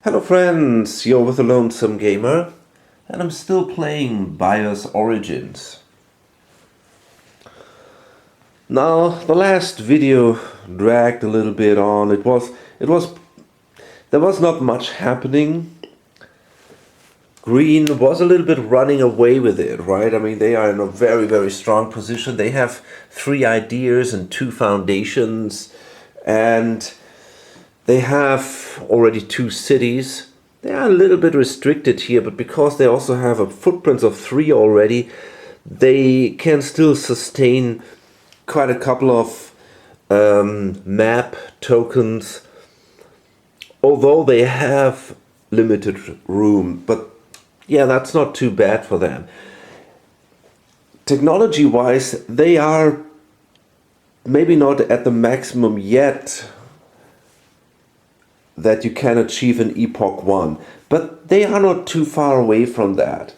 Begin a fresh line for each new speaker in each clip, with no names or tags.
Hello friends, you're with the Lonesome Gamer, and I'm still playing BIOS Origins. Now, the last video dragged a little bit on. There was not much happening. Green was a little bit running away with it, right? I mean, they are in a very, very strong position. They have 3 ideas and 2 foundations, and they have already 2 cities. They are a little bit restricted here, but because they also have a footprint of 3 already, they can still sustain quite a couple of map tokens, although they have limited room. But yeah, that's not too bad for them. Technology-wise, they are maybe not at the maximum yet that you can achieve in Epoch 1, but they are not too far away from that.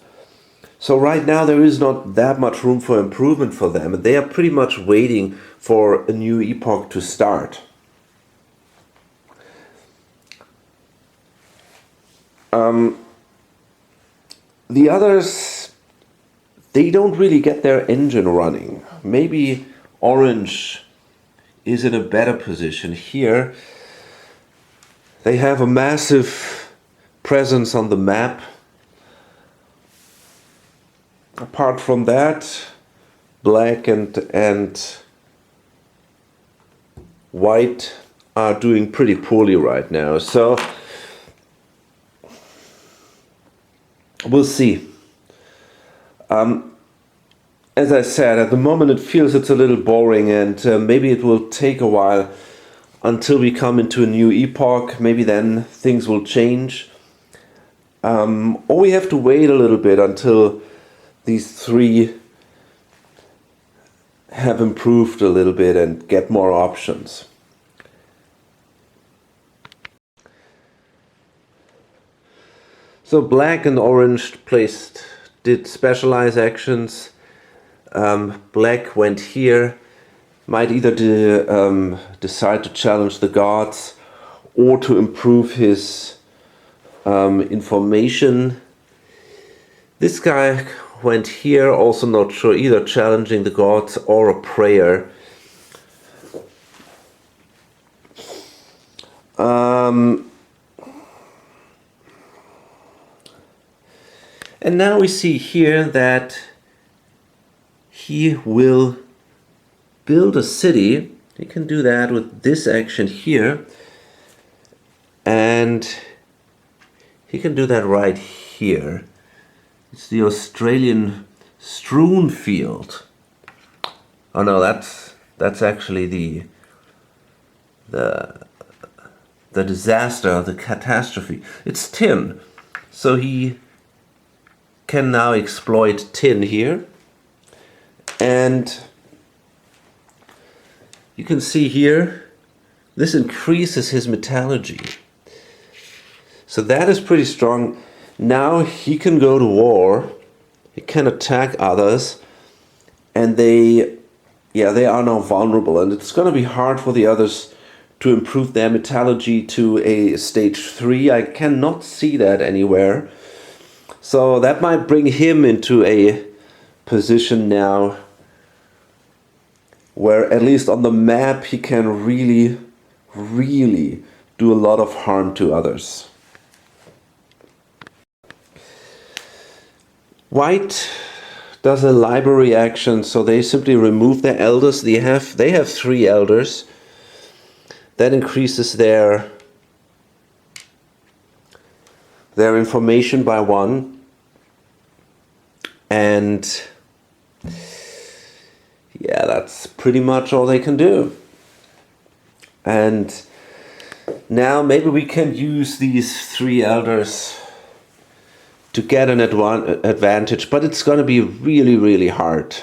So right now there is not that much room for improvement for them, and they are pretty much waiting for a new epoch to start. The others, they don't really get their engine running. Maybe Orange is in a better position here. They have a massive presence on the map. Apart from that, Black and White are doing pretty poorly right now. So we'll see. As I said, at the moment it feels it's a little boring, and maybe it will take a while until we come into a new epoch. Maybe then things will change. Or we have to wait a little bit until these 3 have improved a little bit and get more options. So Black and Orange did specialize actions. Black went here, might either decide to challenge the gods or to improve his information. This guy went here, also not sure, either challenging the gods or a prayer. And now we see here that he will build a city. He can do that with this action here, and he can do that right here. It's the Australian strewn field. Oh no, that's actually the disaster, the catastrophe. It's tin, so he can now exploit tin here, and you can see here this increases his metallurgy, so that is pretty strong. Now he can go to war, he can attack others, and they are now vulnerable, and it's going to be hard for the others to improve their metallurgy to a stage 3. I cannot see that anywhere. So that might bring him into a position now where, at least on the map, he can really, really do a lot of harm to others. White does a library action, so they simply remove their elders. They have 3 elders. That increases their information by 1. And yeah, that's pretty much all they can do. And now maybe we can use these 3 elders to get an advantage, but it's going to be really, really hard.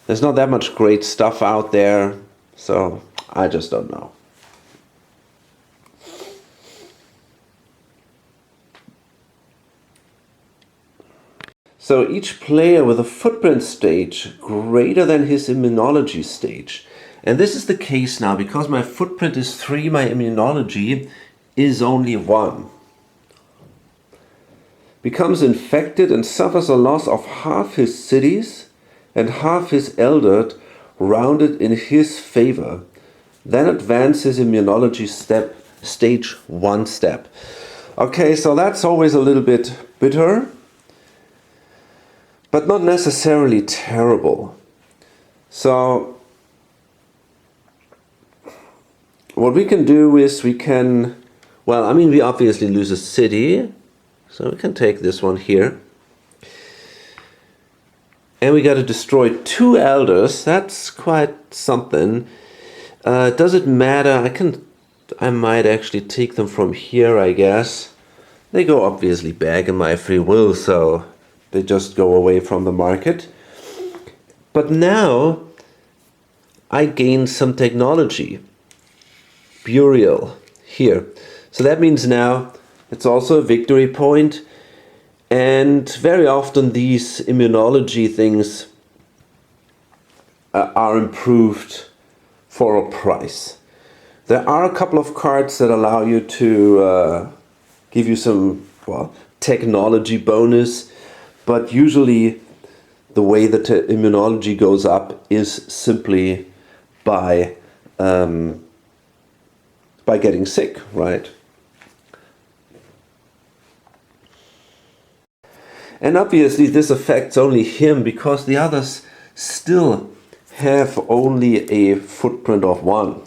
There's not that much great stuff out there, so I just don't know. So each player with a footprint stage greater than his immunology stage. And this is the case now, because my footprint is 3, my immunology is only 1. Becomes infected and suffers a loss of half his cities and half his eldred rounded in his favor. Then advances immunology stage 1 step. Okay, so that's always a little bit bitter, but not necessarily terrible. So what we can do is we obviously lose a city, so we can take this one here. And we got to destroy 2 elders. That's quite something. Does it matter? I might actually take them from here, I guess. They go obviously back in my free will, so they just go away from the market. But now I gain some technology. Burial here. So that means now it's also a victory point. And very often these immunology things are improved for a price. There are a couple of cards that allow you to give you some technology bonus, but usually the way that immunology goes up is simply by getting sick, right? And obviously this affects only him because the others still have only a footprint of 1.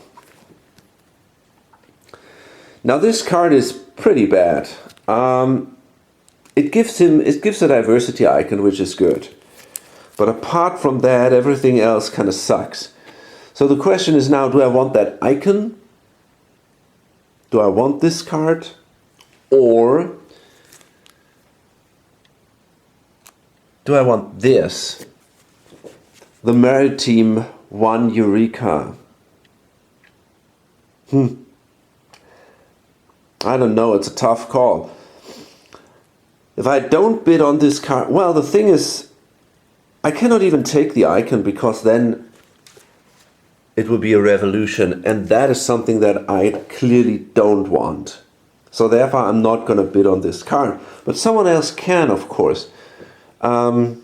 Now this card is pretty bad. It gives a diversity icon, which is good. But apart from that, everything else kind of sucks. So the question is now, do I want that icon? Do I want this card? Or do I want this? The Maritime 1 Eureka. I don't know, it's a tough call. If I don't bid on this card, well, the thing is, I cannot even take the icon because then it will be a revolution, and that is something that I clearly don't want. So therefore I'm not going to bid on this card. But someone else can, of course. The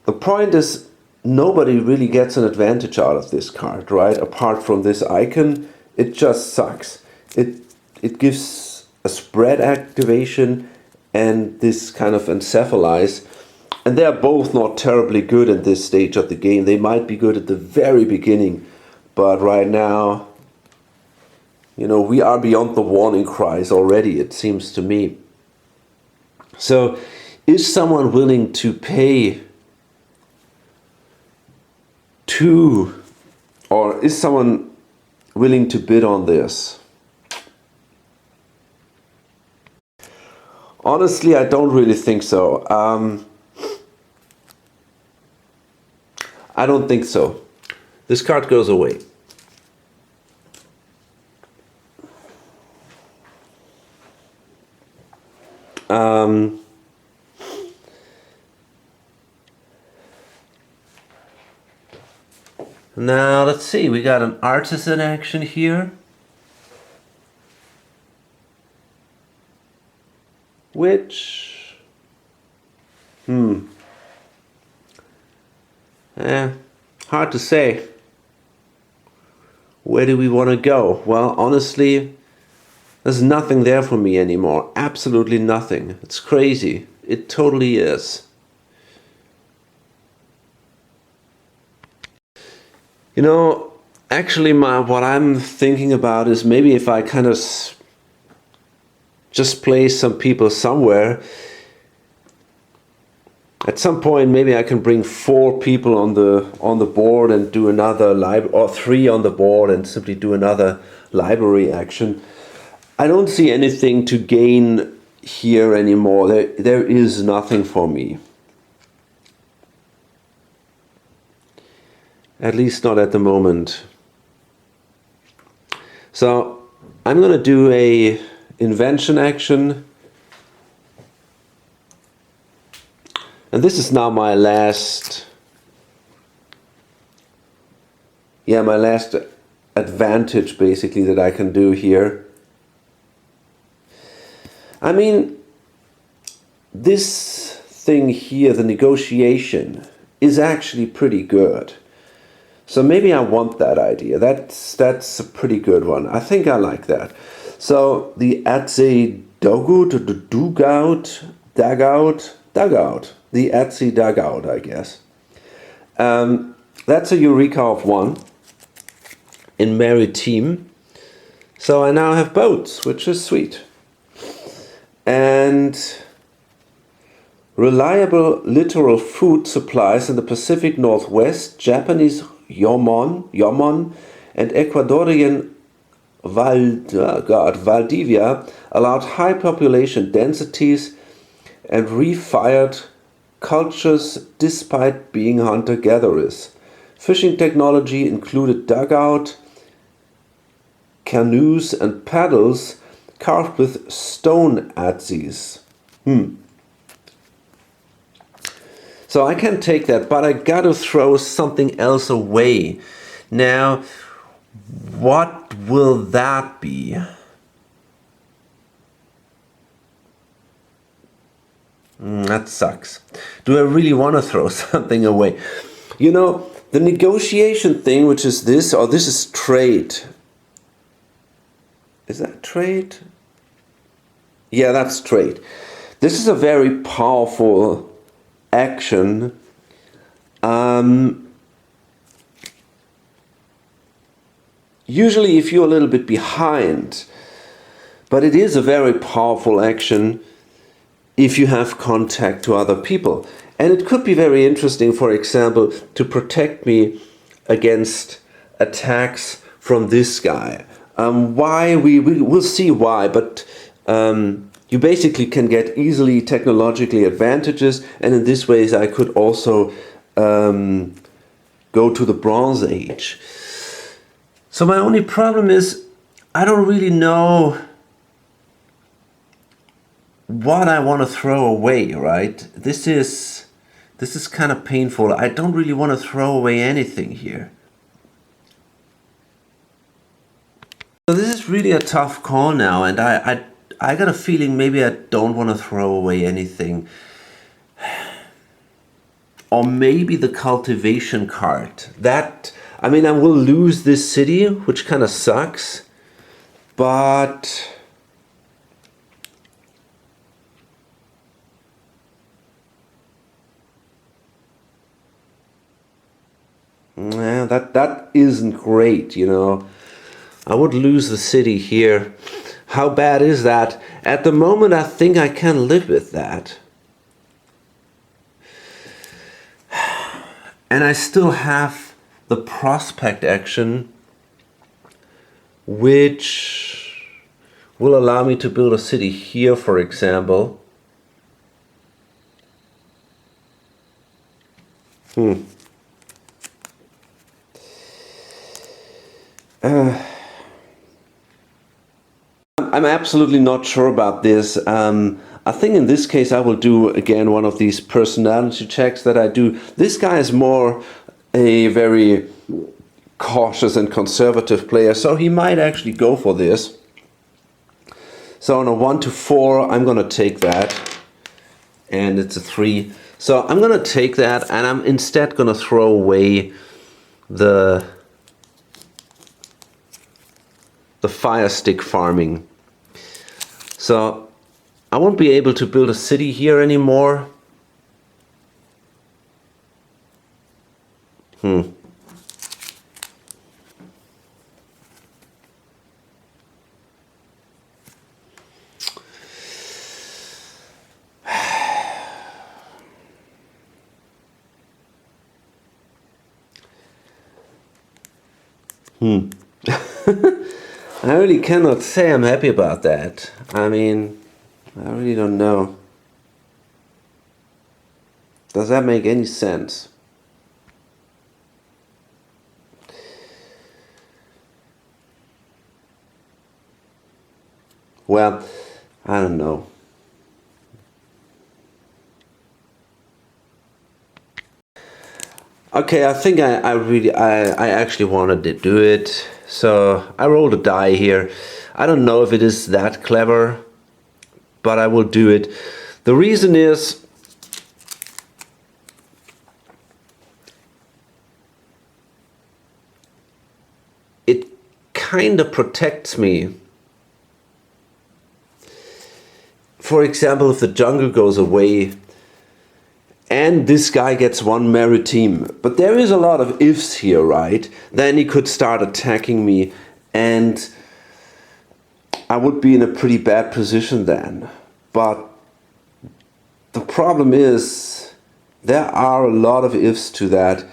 point is, nobody really gets an advantage out of this card, right? Apart from this icon, it just sucks. It gives a spread activation and this kind of encephalize. And they are both not terribly good at this stage of the game. They might be good at the very beginning, but right now, we are beyond the warning cries already, it seems to me. So, is someone willing to pay 2, or is someone willing to bid on this? Honestly, I don't really think so. I don't think so. This card goes away. Now let's see, we got an artisan action here, which hard to say. Where do we want to go? Well, honestly, there's nothing there for me anymore. Absolutely nothing. It's crazy. It totally is. Actually what I'm thinking about is maybe if I kind of just place some people somewhere, at some point maybe I can bring 4 people on the board and do another or 3 on the board and simply do another library action. I don't see anything to gain here anymore. There is nothing for me. At least not at the moment. So I'm going to do a invention action. And this is now my last advantage basically that I can do here. I mean, this thing here, the negotiation, is actually pretty good. So maybe I want that idea. That's a pretty good one. I think I like that. So the Atze Dogut, the dugout, the Atze dugout, I guess. That's a Eureka of 1 in maritime. So I now have boats, which is sweet. And reliable littoral food supplies in the Pacific Northwest, Japanese Yomon and Ecuadorian Valdivia allowed high population densities and refired cultures despite being hunter-gatherers. Fishing technology included dugout, canoes and paddles carved with stone adzes. So I can take that, but I gotta throw something else away. Now, what will that be? That sucks. Do I really want to throw something away? You know, the negotiation thing, which is this, or this is trade. Is that trade? Yeah, that's trade. This is a very powerful action. Usually if you're a little bit behind, but it is a very powerful action if you have contact to other people. And it could be very interesting, for example, to protect me against attacks from this guy. Why, we'll see why, but you basically can get easily technologically advantages, and in this ways I could also go to the Bronze Age. So my only problem is I don't really know what I want to throw away, right? This is kind of painful. I don't really want to throw away anything here. So this is really a tough call now, and I got a feeling maybe I don't want to throw away anything. Or maybe the cultivation card. That, I mean, I will lose this city, which kind of sucks, but yeah, that isn't great, you know. I would lose the city here. How bad is that? At the moment, I think I can live with that. And I still have the prospect action, which will allow me to build a city here, for example. I'm absolutely not sure about this. I think in this case I will do again one of these personality checks that I do. This guy is more a very cautious and conservative player, so he might actually go for this. So on a 1 to 4 I'm gonna take that, and it's a 3. So I'm gonna take that, and I'm instead gonna throw away the fire stick farming. So I won't be able to build a city here anymore. I really cannot say I'm happy about that. I mean, I really don't know. Does that make any sense? Well, I don't know. Okay, I think I actually wanted to do it. So I rolled a die here. I don't know if it is that clever. but I will do it. The reason is it kind of protects me. For example, if the jungle goes away and this guy gets one maritime, but there is a lot of ifs here, right? Then he could start attacking me and I would be in a pretty bad position then. But the problem is there are a lot of ifs to that.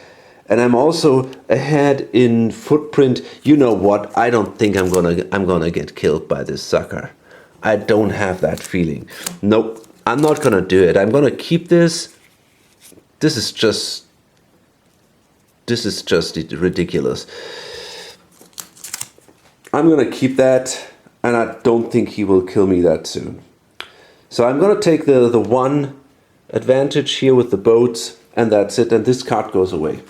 And I'm also ahead in footprint. You know what? I don't think I'm gonna get killed by this sucker. I don't have that feeling. Nope, I'm not gonna do it. I'm gonna keep this. This is just ridiculous. I'm gonna keep that, and I don't think he will kill me that soon. So I'm gonna take the one advantage here with the boats, and that's it, and this card goes away.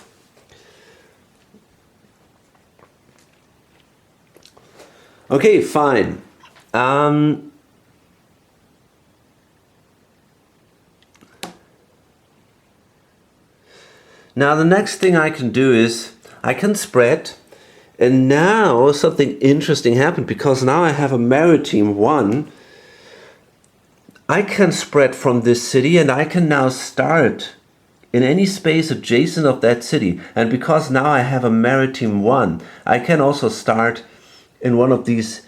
Okay, fine. Now the next thing I can do is I can spread, and now something interesting happened because now I have a maritime 1. I can spread from this city and I can now start in any space adjacent of that city, and because now I have a maritime 1, I can also start in one of these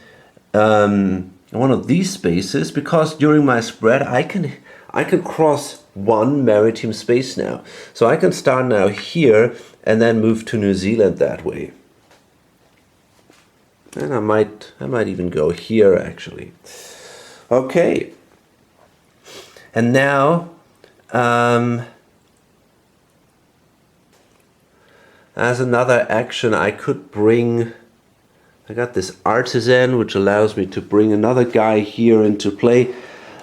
spaces, because during my spread I can cross one maritime space now. So I can start now here and then move to New Zealand that way. And I might even go here actually. Okay. And now as another action I could bring, I got this artisan which allows me to bring another guy here into play.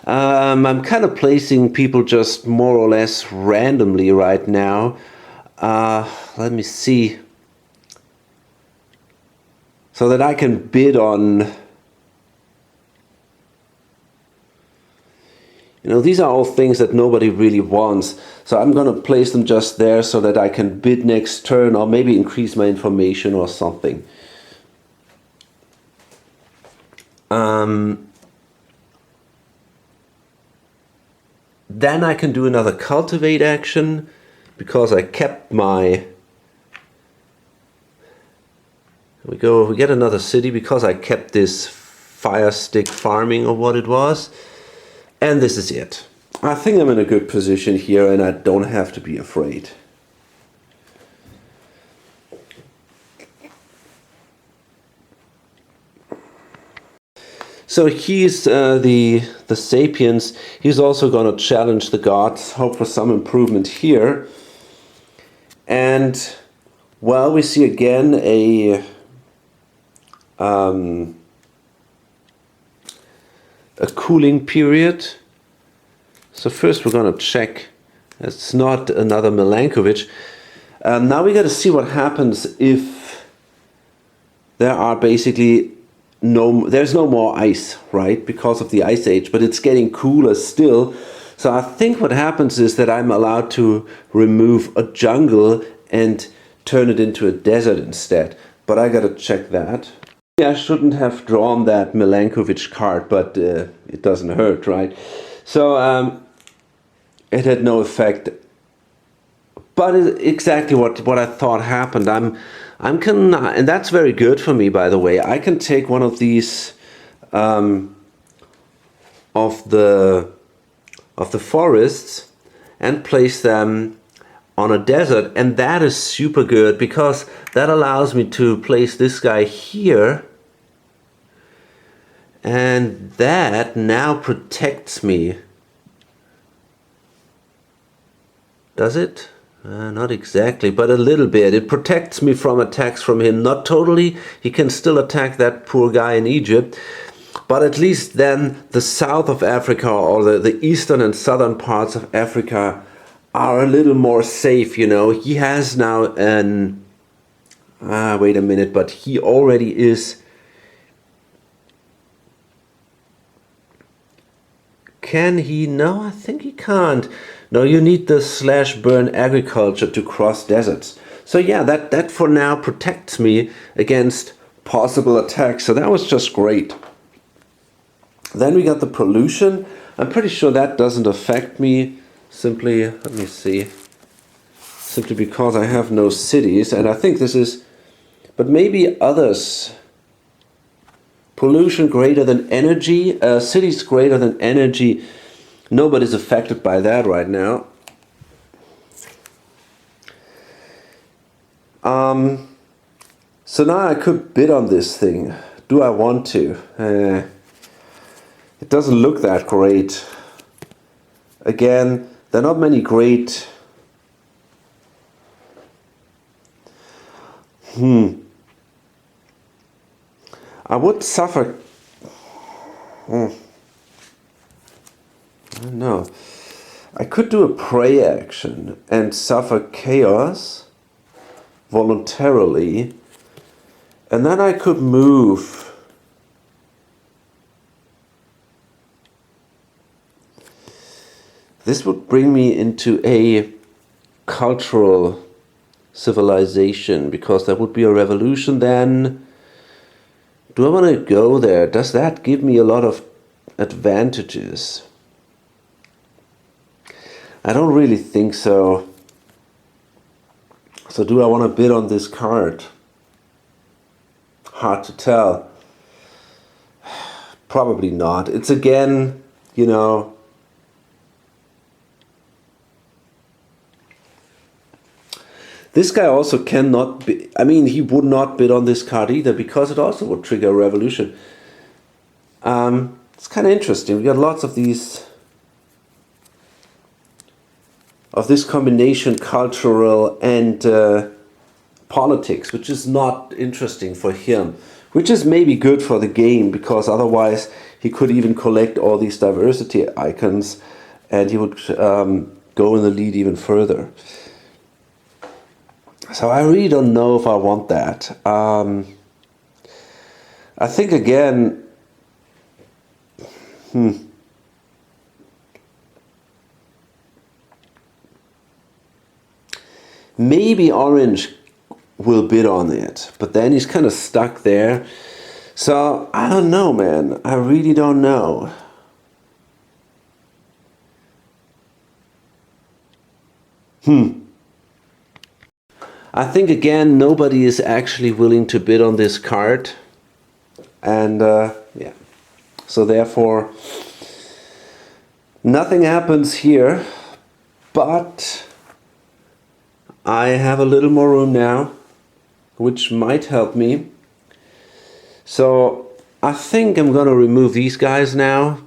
I'm kind of placing people just more or less randomly right now. Let me see. So that I can bid on... You know, these are all things that nobody really wants. So I'm going to place them just there so that I can bid next turn, or maybe increase my information or something. Then I can do another cultivate action because I kept my... We get another city because I kept this fire stick farming or what it was. And this is it. I think I'm in a good position here and I don't have to be afraid. So he's the Sapiens. He's also going to challenge the gods, hope for some improvement here. And well, we see again a cooling period. So first we're going to check. It's not another Milankovitch. Now we got to see what happens if there are basically there's no more ice, right? Because of the ice age, but it's getting cooler still. So I think what happens is that I'm allowed to remove a jungle and turn it into a desert instead. But I got to check that. I shouldn't have drawn that Milankovitch card, but it doesn't hurt, right? So it had no effect. But exactly what I thought happened. And that's very good for me, by the way. I can take one of these of the forests and place them on a desert, and that is super good because that allows me to place this guy here, and that now protects me. Does it? Not exactly, but a little bit. It protects me from attacks from him. Not totally. He can still attack that poor guy in Egypt. But at least then the south of Africa, or the eastern and southern parts of Africa, are a little more safe, you know. He has now an... wait a minute, but he already is... can he? No, I think he can't. No, you need the /burn agriculture to cross deserts. So yeah, that for now protects me against possible attacks. So that was just great. Then we got the pollution. I'm pretty sure that doesn't affect me. Simply, let me see. Simply because I have no cities, and I think this is, but maybe others. Pollution greater than energy, cities greater than energy. Nobody's affected by that right now. So now I could bid on this thing. Do I want to? It doesn't look that great. Again, there are not many great... I would suffer... I don't know. I could do a prey action and suffer chaos voluntarily. And then I could move... This would bring me into a cultural civilization, because there would be a revolution then. Do I want to go there? Does that give me a lot of advantages? I don't really think so. So do I want to bid on this card? Hard to tell. Probably not. It's again, you know... This guy also cannot be, I mean, he would not bid on this card either, because it also would trigger a revolution. It's kind of interesting. We got lots of these, of this combination, cultural and politics, which is not interesting for him, which is maybe good for the game, because otherwise he could even collect all these diversity icons and he would go in the lead even further. So I really don't know if I want that. I think again, maybe orange will bid on it, but then he's kind of stuck there. So I don't know, man. I really don't know. I think again nobody is actually willing to bid on this card, and yeah, so therefore nothing happens here, but I have a little more room now, which might help me. So I think I'm gonna remove these guys now,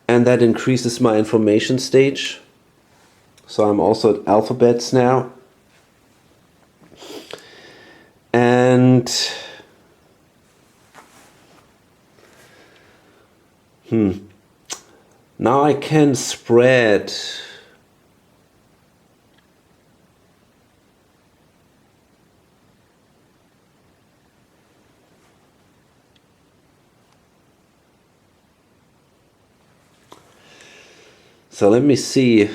and that increases my information stage. So I'm also at alphabets now. And now I can spread so let me see.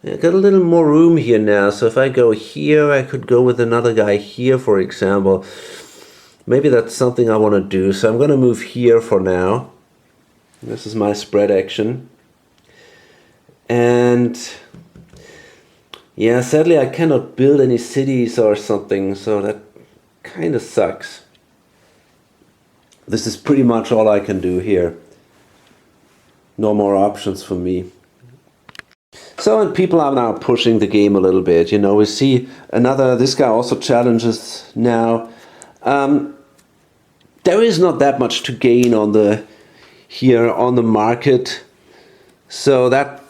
I got a little more room here now, so if I go here, I could go with another guy here, for example. Maybe that's something I want to do, so I'm going to move here for now. This is my spread action. And yeah, sadly I cannot build any cities or something, so that kind of sucks. This is pretty much all I can do here. No more options for me. So, and people are now pushing the game a little bit. You know, we see another, this guy also challenges now. There is not that much to gain on the, here on the market. So that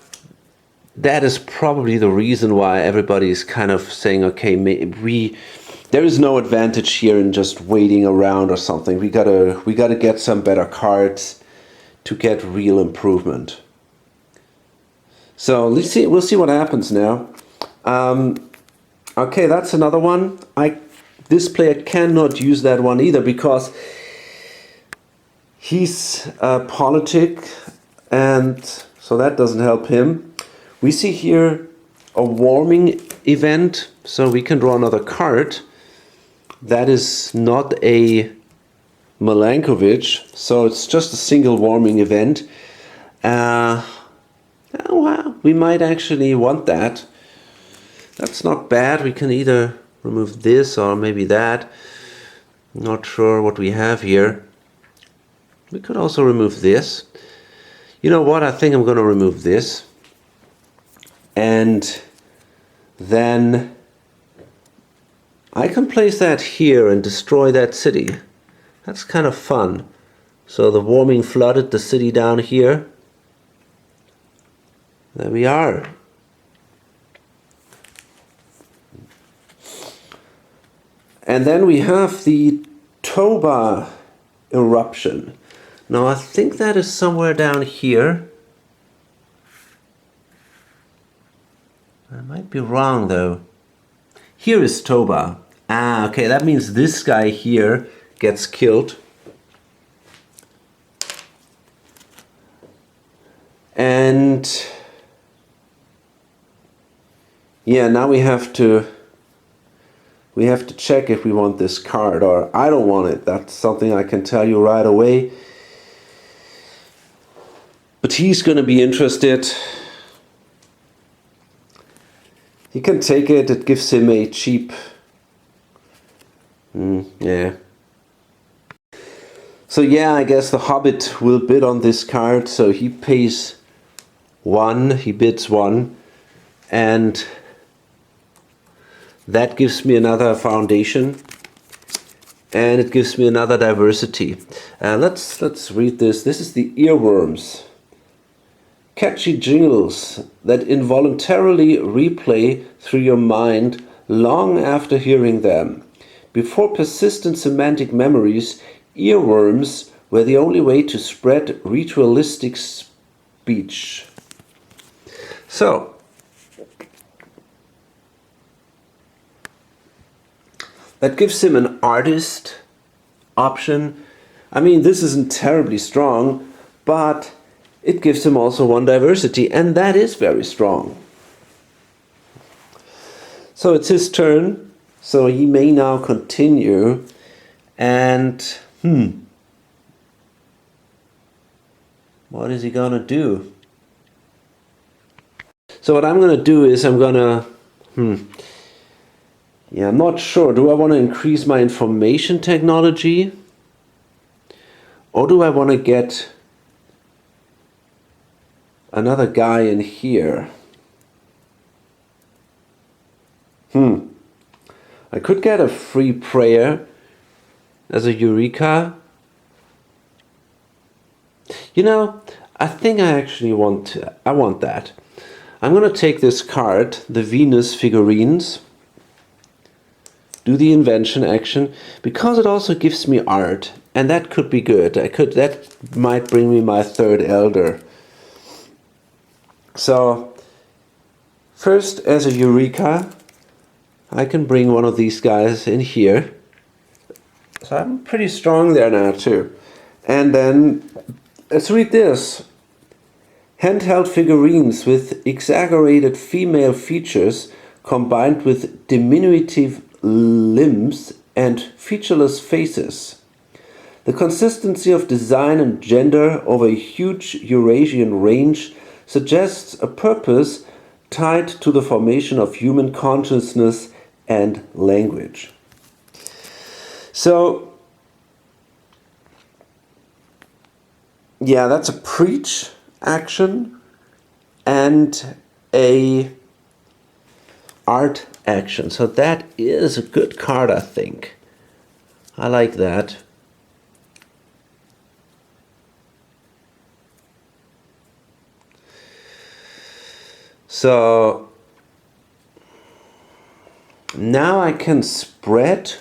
is probably the reason why everybody is kind of saying, okay, there is no advantage here in just waiting around or something. We gotta get some better cards to get real improvement. So let's see. We'll see what happens now. Okay, that's another one. This player cannot use that one either, because He's politic, and so that doesn't help him. We see here a warming event, so we can draw another card. That is not a Milankovitch, so it's just a single warming event. Well, we might actually want that. That's not bad. We can either remove this or maybe that. Not sure what we have here. We could also remove this. You know what? I think I'm going to remove this. And then I can place that here and destroy that city. That's kind of fun. So the warming flooded the city down here. There we are. And then we have the Toba eruption. Now I think that is somewhere down here. I might be wrong though. Here is Toba. Ah, okay, that means this guy here gets killed. And yeah, now we have to check if we want this card, or I don't want it. That's something I can tell you right away. But he's going to be interested. He can take it. It gives him a cheap... yeah. So yeah, I guess the Hobbit will bid on this card. So he pays 1, he bids 1. And that gives me another foundation. And it gives me another diversity. Let's read this. This is the earworms. Catchy jingles that involuntarily replay through your mind long after hearing them. Before persistent semantic memories, earworms were the only way to spread ritualistic speech. So, that gives him an artist option. I mean, this isn't terribly strong, but it gives him also 1 diversity, and that is very strong. So it's his turn, so he may now continue, and what is he gonna do? So what I'm gonna do is I'm gonna, yeah, I'm not sure. Do I want to increase my information technology? Or do I want to get another guy in here? I could get a free prayer as a Eureka. You know, I think I actually want that. I'm going to take this card, the Venus figurines, do the invention action, because it also gives me art, and that could be good. That might bring me my 3rd elder. So first, as a Eureka, I can bring one of these guys in here. So I'm pretty strong there now too. And then let's read this. Handheld figurines with exaggerated female features combined with diminutive limbs and featureless faces. The consistency of design and gender over a huge Eurasian range suggests a purpose tied to the formation of human consciousness and language. So, yeah, that's a preach action and a art action. So that is a good card, I think. I like that. So now I can spread,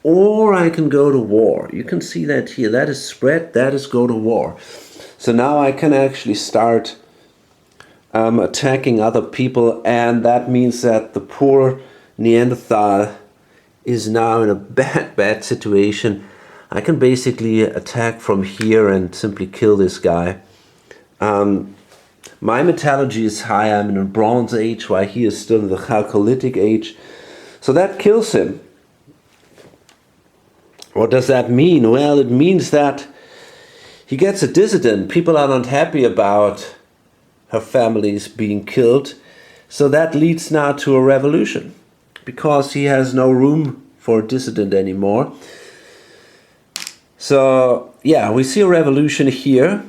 or I can go to war. You can see that here. That is spread, that is go to war. So now I can actually start attacking other people, and that means that the poor Neanderthal is now in a bad situation. I can basically attack from here and simply kill this guy. My metallurgy is high, I'm in the Bronze Age, while he is still in the Chalcolithic Age. So that kills him. What does that mean? Well, it means that he gets a dissident. People are not happy about her families being killed. So that leads now to a revolution, because he has no room for a dissident anymore. So yeah, we see a revolution here.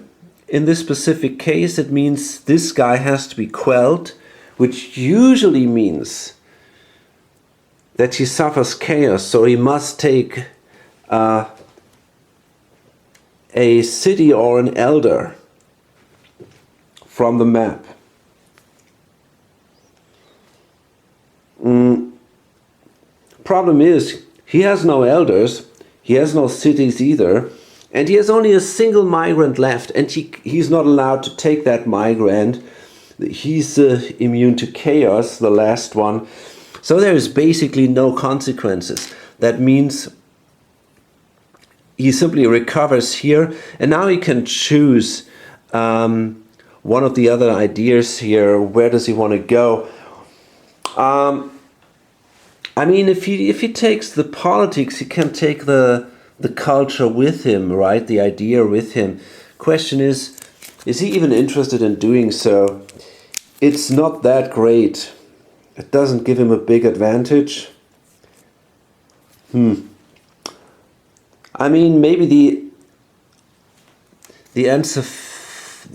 In this specific case, it means this guy has to be quelled, which usually means that he suffers chaos. So he must take a city or an elder from the map. Problem is, he has no elders, he has no cities either, and he has only a single migrant left, and he's not allowed to take that migrant. He's immune to chaos, the last one. So there is basically no consequences. That means he simply recovers here, and now he can choose one of the other ideas here. Where does he want to go? I mean, if he takes the politics, he can take the culture with him, right? The idea with him. Question is he even interested in doing so? It's not that great. It doesn't give him a big advantage. I mean, maybe the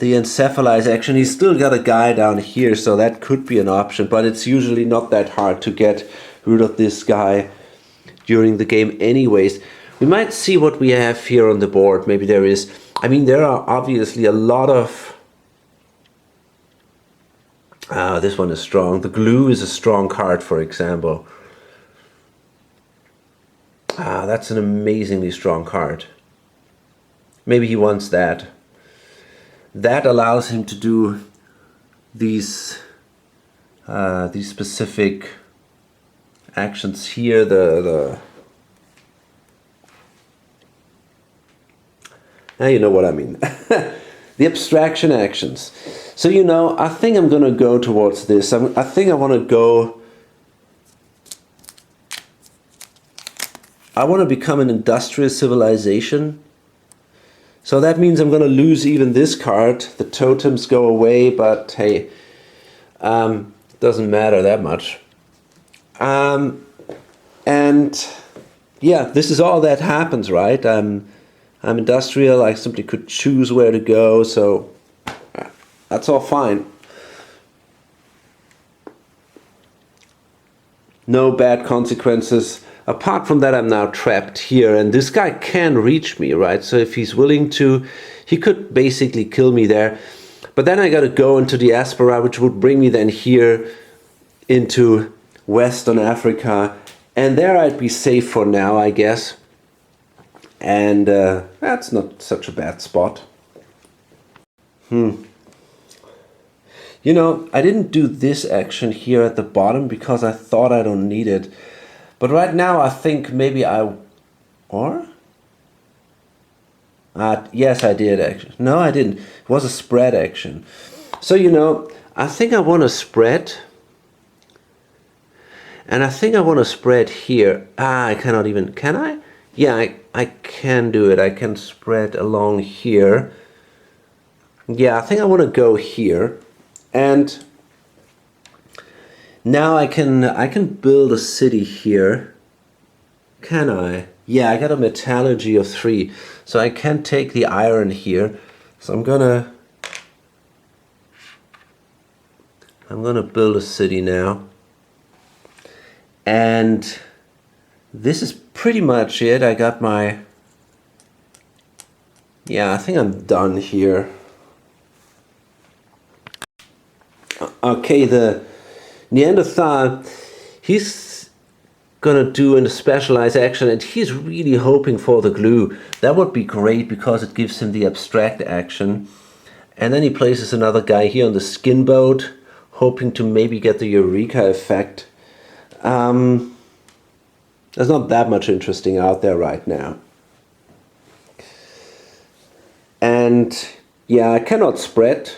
encephalize action, he's still got a guy down here, so that could be an option, but it's usually not that hard to get rid of this guy during the game anyways. We might see what we have here on the board. Maybe there is, I mean, there are obviously a lot of, this one is strong. The glue is a strong card, for example. That's an amazingly strong card. Maybe he wants that. That allows him to do these specific actions here. Now you know what I mean. The abstraction actions. So you know, I think I'm gonna go towards this. I think I want to go. I want to become an industrial civilization. So that means I'm going to lose even this card. The totems go away, but hey, doesn't matter that much. And yeah, this is all that happens, right? I'm industrial. I simply could choose where to go, so that's all fine. No bad consequences. Apart from that, I'm now trapped here, and this guy can reach me, right? So if he's willing to, he could basically kill me there. But then I gotta go into diaspora, which would bring me then here into Western Africa, and there I'd be safe for now, I guess. And that's not such a bad spot. You know, I didn't do this action here at the bottom because I thought I don't need it. But right now I think maybe yes, I did actually. No, I didn't. It was a spread action. So, you know, I think I want to spread. And I think I want to spread here. I cannot even, can I? Yeah, I can do it. I can spread along here. Yeah, I think I want to go here. And now I can build a city here. Can I? Yeah, I got a metallurgy of 3, so I can take the iron here. So I'm gonna build a city now. And this is pretty much it. I got my, yeah, I think I'm done here. Okay, the Neanderthal, he's gonna do a specialized action, and he's really hoping for the glue. That would be great because it gives him the abstract action. And then he places another guy here on the skin boat, hoping to maybe get the Eureka effect. There's not that much interesting out there right now. And yeah, I cannot spread.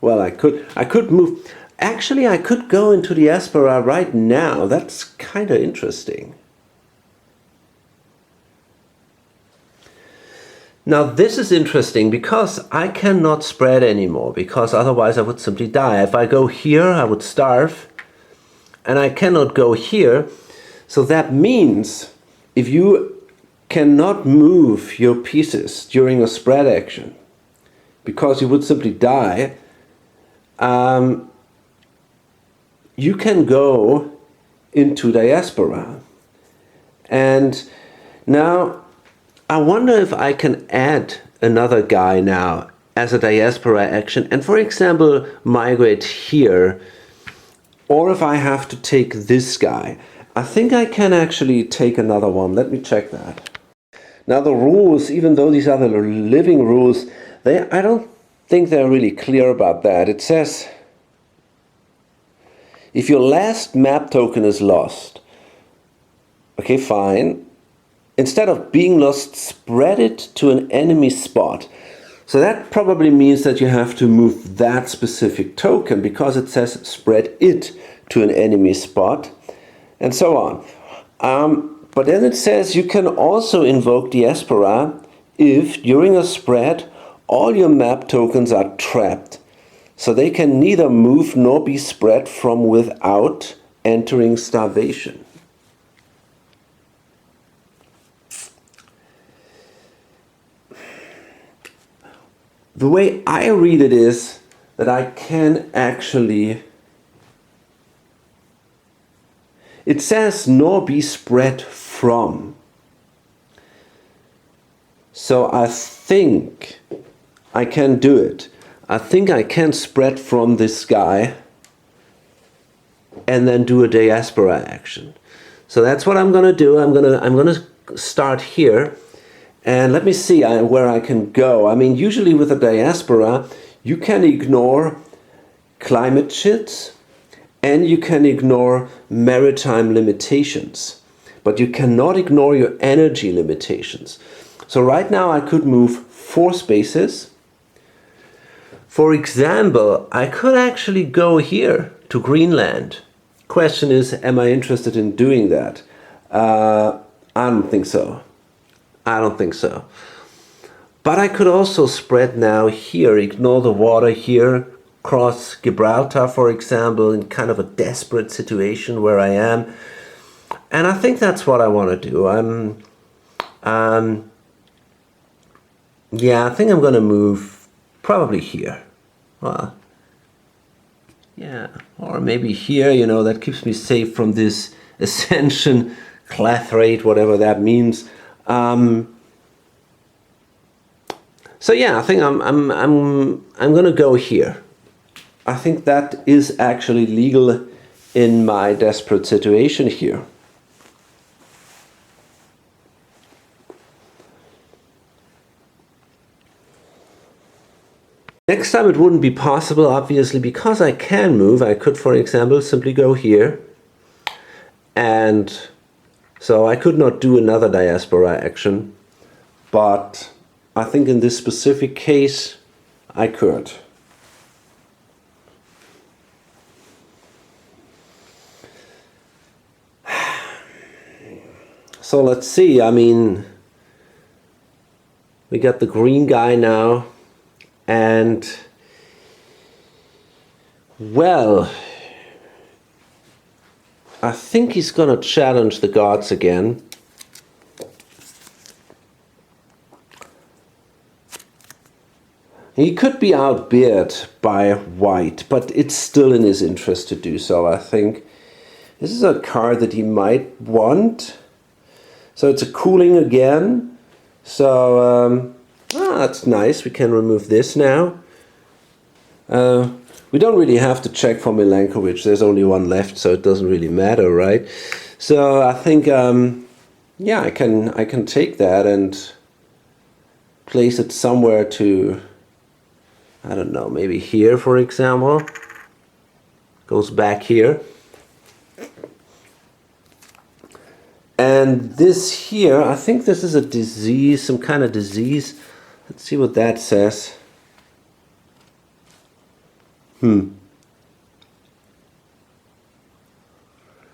Well, I could move. Actually, I could go into the Aspera right now. That's kind of interesting. Now this is interesting because I cannot spread anymore, because otherwise I would simply die. If I go here, I would starve, and I cannot go here. So that means if you cannot move your pieces during a spread action, because you would simply die, you can go into diaspora. And now I wonder if I can add another guy now as a diaspora action and, for example, migrate here, or if I have to take this guy. I think I can actually take another one. Let me check that. Now the rules, even though these are the living rules, I don't think they're really clear about that. It says, if your last map token is lost, okay, fine. Instead of being lost, spread it to an enemy spot. So that probably means that you have to move that specific token, because it says spread it to an enemy spot, and so on. But then it says you can also invoke Diaspora if, during a spread, all your map tokens are trapped. So they can neither move nor be spread from without entering starvation. The way I read it is that I can actually, it says nor be spread from. So I think I can do it. I think I can spread from this guy and then do a diaspora action. So that's what I'm gonna do. I'm gonna start here. And let me see where I can go. I mean, usually with a diaspora, you can ignore climate shifts and you can ignore maritime limitations, but you cannot ignore your energy limitations. So right now I could move 4 spaces. For example, I could actually go here to Greenland. Question is, am I interested in doing that? I don't think so. I don't think so. But I could also spread now here, ignore the water here, cross Gibraltar, for example, in kind of a desperate situation where I am. And I think that's what I want to do. Yeah, I think I'm going to move probably here. Well, yeah, or maybe here, you know, that keeps me safe from this ascension, clathrate, whatever that means. So yeah, I think I'm gonna go here. I think that is actually legal in my desperate situation here. Next time it wouldn't be possible, obviously, because I can move. I could, for example, simply go here, and so I could not do another diaspora action, but I think in this specific case I could. So let's see, I mean, we got the green guy now, and well, I think he's gonna challenge the gods again. He could be outbid by white, but it's still in his interest to do so, I think. This is a card that he might want. So it's a cooling again. So, that's nice. We can remove this now. We don't really have to check for Milankovic. There's only one left, so it doesn't really matter, right? So I think, yeah, I can take that and place it somewhere to, I don't know, maybe here, for example. Goes back here. And this here, I think this is a disease, some kind of disease. Let's see what that says.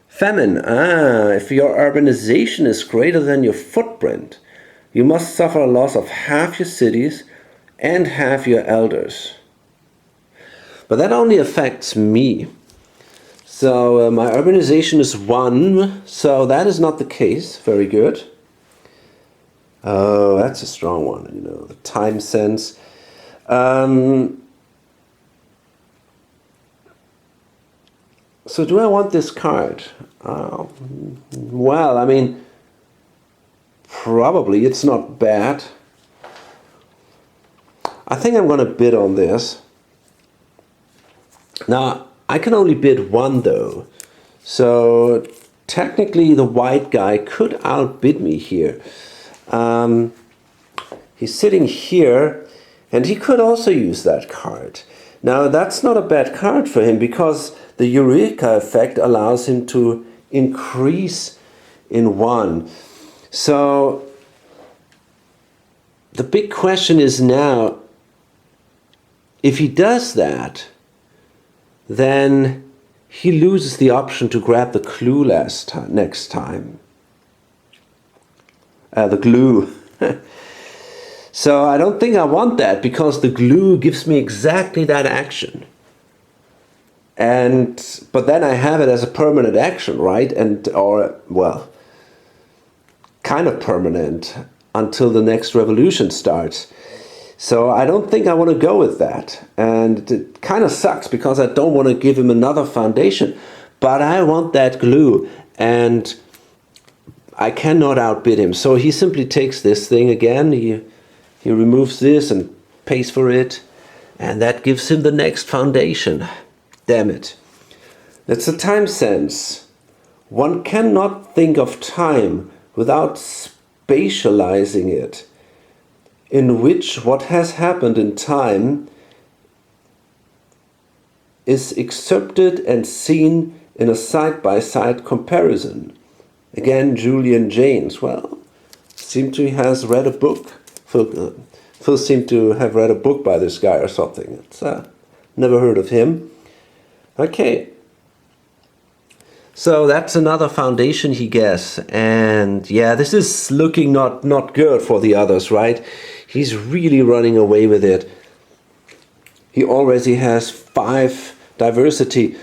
Famine. If your urbanization is greater than your footprint, you must suffer a loss of half your cities and half your elders. But that only affects me. So my urbanization is 1, so that is not the case. Very good. Oh, that's a strong one, you know, the time sense. So do I want this card? Well, I mean, probably it's not bad. I think I'm going to bid on this. Now, I can only bid 1 though. So technically the white guy could outbid me here. He's sitting here and he could also use that card. Now that's not a bad card for him because the Eureka effect allows him to increase in 1. So the big question is now, if he does that, then he loses the option to grab the clue next time. The glue. So I don't think I want that because the glue gives me exactly that action. But then I have it as a permanent action, right? Well, kind of permanent until the next revolution starts. So I don't think I want to go with that. And it kind of sucks because I don't want to give him another foundation. But I want that glue and I cannot outbid him. So he simply takes this thing again. He removes this and pays for it. And that gives him the next foundation. Damn it. That's a time sense. One cannot think of time without spatializing it, in which what has happened in time is excerpted and seen in a side-by-side comparison. Again, Julian Jaynes. Well, seemed to has read a book. Phil seemed to have read a book by this guy or something. It's never heard of him. Okay. So that's another foundation he gets. And yeah, this is looking not good for the others, right? He's really running away with it. He already has 5 diversity.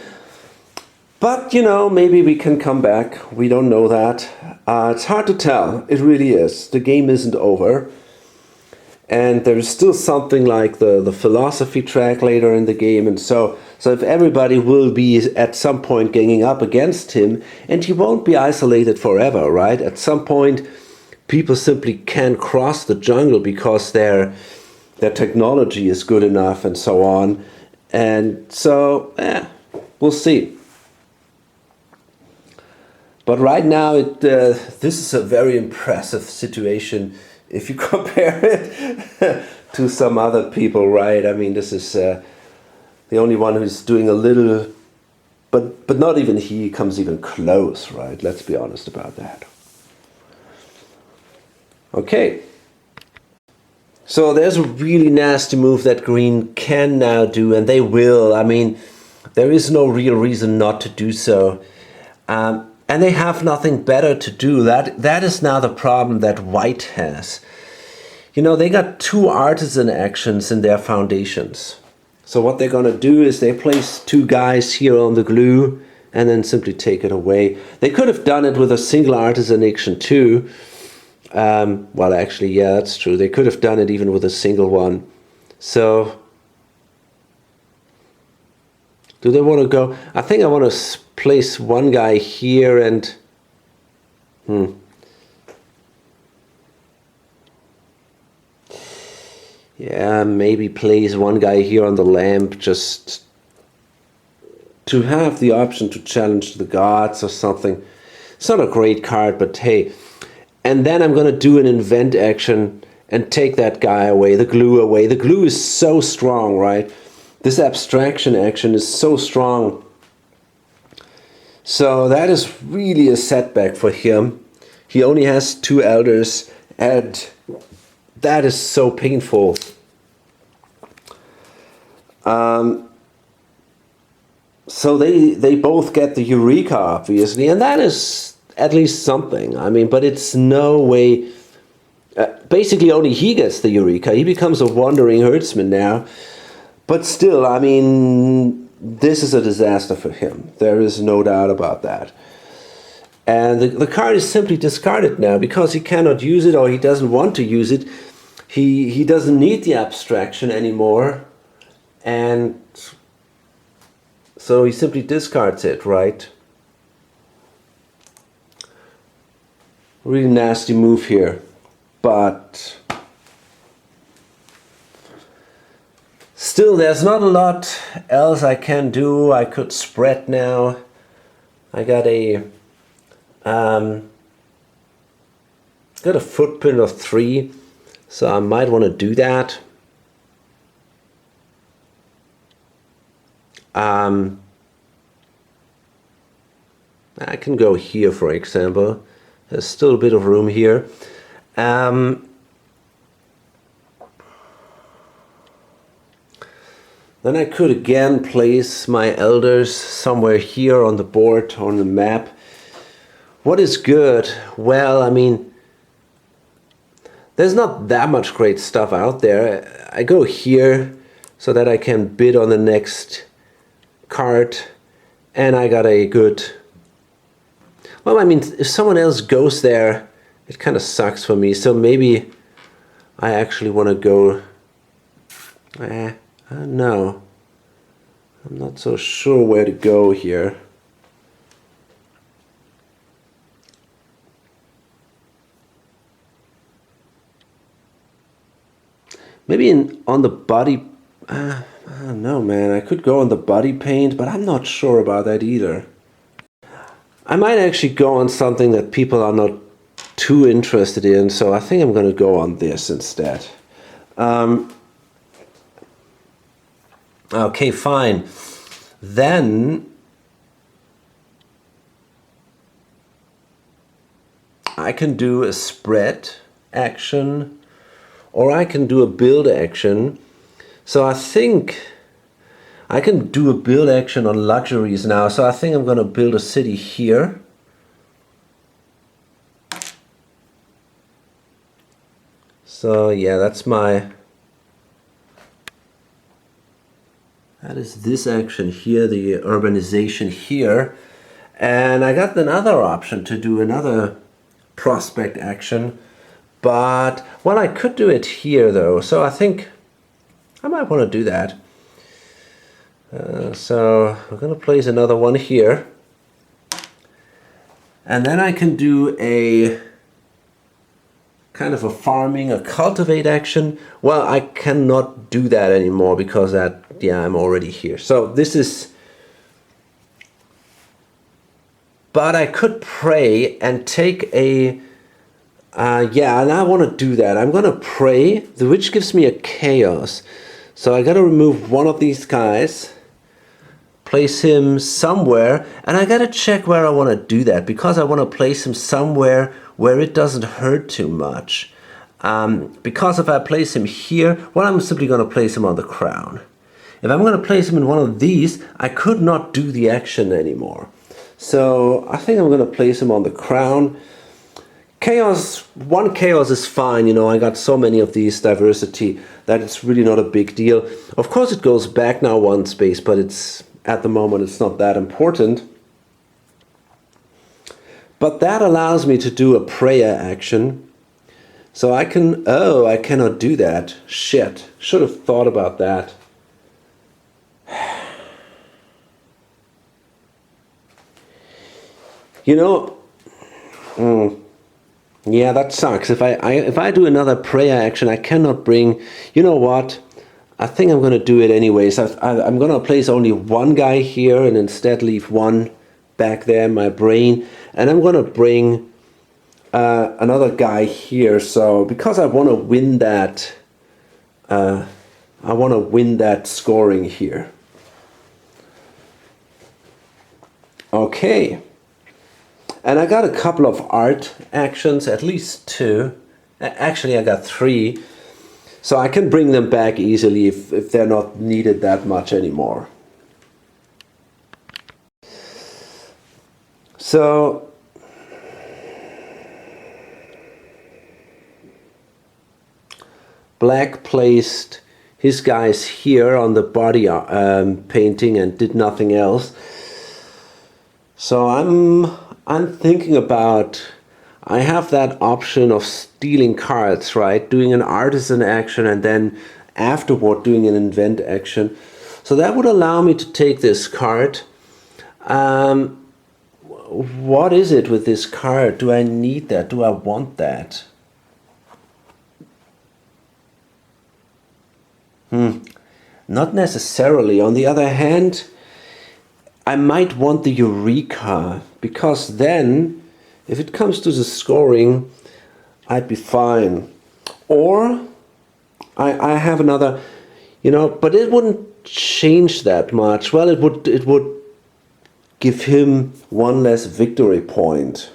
But, you know, maybe we can come back. We don't know that. It's hard to tell. It really is. The game isn't over. And there's still something like the philosophy track later in the game. And so if everybody will be at some point ganging up against him, and he won't be isolated forever, right? At some point, people simply can't cross the jungle because their technology is good enough and so on. And so, we'll see. But right now, this is a very impressive situation if you compare it to some other people, right? I mean, this is the only one who's doing a little, but not even he comes even close, right? Let's be honest about that. Okay. So there's a really nasty move that green can now do, and they will. I mean, there is no real reason not to do so. And they have nothing better to do. That is now the problem that white has. You know, they got 2 artisan actions in their foundations. So what they're going to do is they place 2 guys here on the glue and then simply take it away. They could have done it with a single artisan action too. Well, actually, yeah, that's true. They could have done it even with a single one. So, do they want to go? I think I want to place one guy here and... Yeah, maybe place one guy here on the lamp just to have the option to challenge the gods or something. It's not a great card, but hey. And then I'm going to do an invent action and take that guy away, the glue away. The glue is so strong, right? This abstraction action is so strong. So that is really a setback for him. He only has 2 elders and that is so painful. So they both get the Eureka, obviously, and that is at least something. I mean, but it's no way... basically, only he gets the Eureka. He becomes a wandering herdsman now. But still, I mean, this is a disaster for him. There is no doubt about that. And the card is simply discarded now because he cannot use it, or he doesn't want to use it. He doesn't need the abstraction anymore. And so he simply discards it, right? Really nasty move here. But still, there's not a lot else I can do. I could spread now. I got a footprint of 3, so I might want to do that. I can go here, for example. There's still a bit of room here. Then I could again place my elders somewhere here on the board, on the map. What is good? Well, I mean, there's not that much great stuff out there. I go here so that I can bid on the next card, and I got a good... Well, I mean, if someone else goes there, it kind of sucks for me. So maybe I actually want to go... I don't know. I'm not so sure where to go here. Maybe on the body... I don't know, man. I could go on the body paint, but I'm not sure about that either. I might actually go on something that people are not too interested in, so I think I'm going to go on this instead. Okay, fine. Then I can do a spread action, or I can do a build action. So I think I can do a build action on luxuries now. So I think I'm going to build a city here. So yeah, that's my... That is this action here, the urbanization here. And I got another option to do another prospect action. But, well, I could do it here though. So I think I might want to do that. So I'm going to place another one here. And then I can do a kind of a farming, a cultivate action. Well, I cannot do that anymore because that, yeah, I'm already here. So this is... But I could pray and take a... yeah, and I want to do that. I'm going to pray, which gives me a chaos. So I got to remove one of these guys, place him somewhere, and I got to check where I want to do that because I want to place him somewhere where it doesn't hurt too much. Because if I place him here, well, I'm simply going to place him on the crown. If I'm going to place him in one of these, I could not do the action anymore. So I think I'm going to place him on the crown. Chaos, one chaos is fine, you know, I got so many of these diversity that it's really not a big deal. Of course it goes back now one space, but it's at the moment it's not that important. But that allows me to do a prayer action. So I can, oh, I cannot do that. Shit, should have thought about that. You know, yeah, that sucks. If I do another prayer action, I cannot bring, you know what? I think I'm going to do it anyways. I'm going to place only one guy here and instead leave one back there in my brain. And I'm going to bring another guy here. So because I want to win that, scoring here. Okay. And I got a couple of art actions, at least two. Actually, I got 3. So I can bring them back easily if they're not needed that much anymore. So Black placed his guys here on the body painting and did nothing else. So I'm thinking about, I have that option of stealing cards, right? Doing an artisan action and then afterward doing an invent action. So that would allow me to take this card. What is it with this card? Do I need that? Do I want that? Not necessarily. On the other hand, I might want the Eureka, because then, if it comes to the scoring, I'd be fine. Or I have another, but it wouldn't change that much. Well, it would give him 1 less victory point.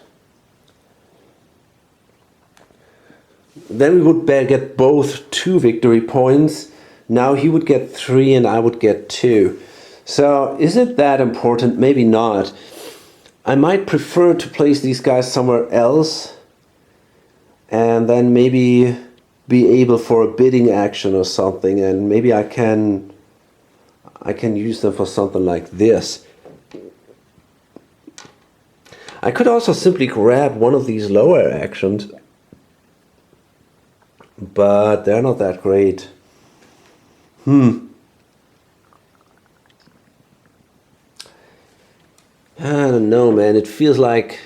Then we would get both 2 victory points. Now he would get 3 and I would get 2. So is it that important? Maybe not. I might prefer to place these guys somewhere else and then maybe be able for a bidding action or something, and maybe I can use them for something like this. I could also simply grab one of these lower actions, but they're not that great. I don't know, man. It feels like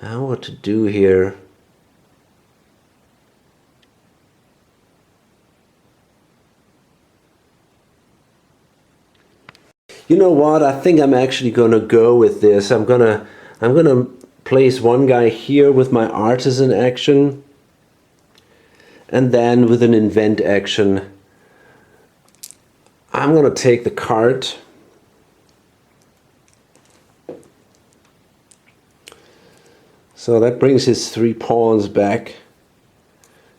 I don't know what to do here. You know what? I think I'm actually gonna go with this. I'm gonna place one guy here with my artisan action, and then with an invent action, I'm gonna take the card. So that brings his 3 pawns back.